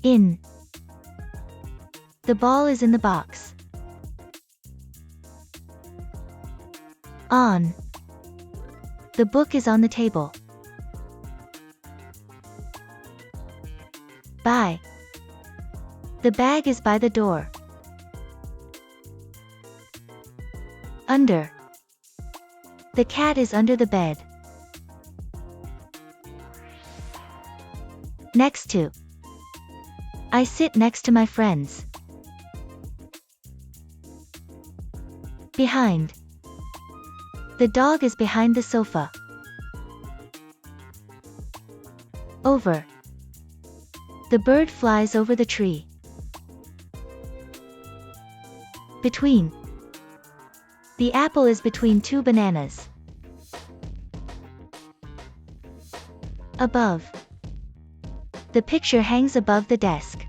In. The ball is in the box. On. The book is on the table. By. The bag is by the door. Under. The cat is under the bed. Next to. I sit next to my friends. Behind. The dog is behind the sofa. Over. The bird flies over the tree. Between. The apple is between two bananas. Above. The picture hangs above the desk.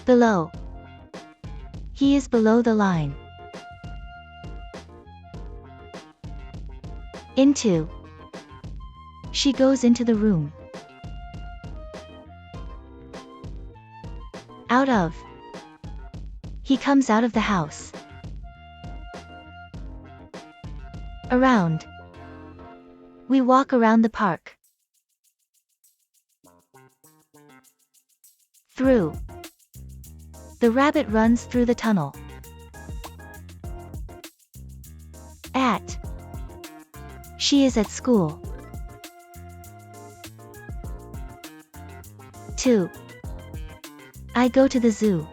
Below. He is below the line. Into. She goes into the room. Out of. He comes out of the house. Around. We walk around the park. Through. The rabbit runs through the tunnel. At. She is at school. To. I go to the zoo.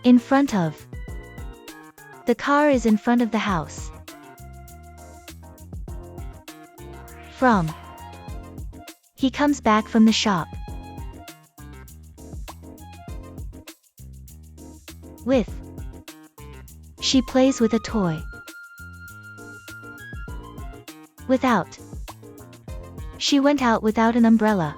In front of. The car is in front of the house. From. He comes back from the shop. With. She plays with a toy. Without. She went out without an umbrella.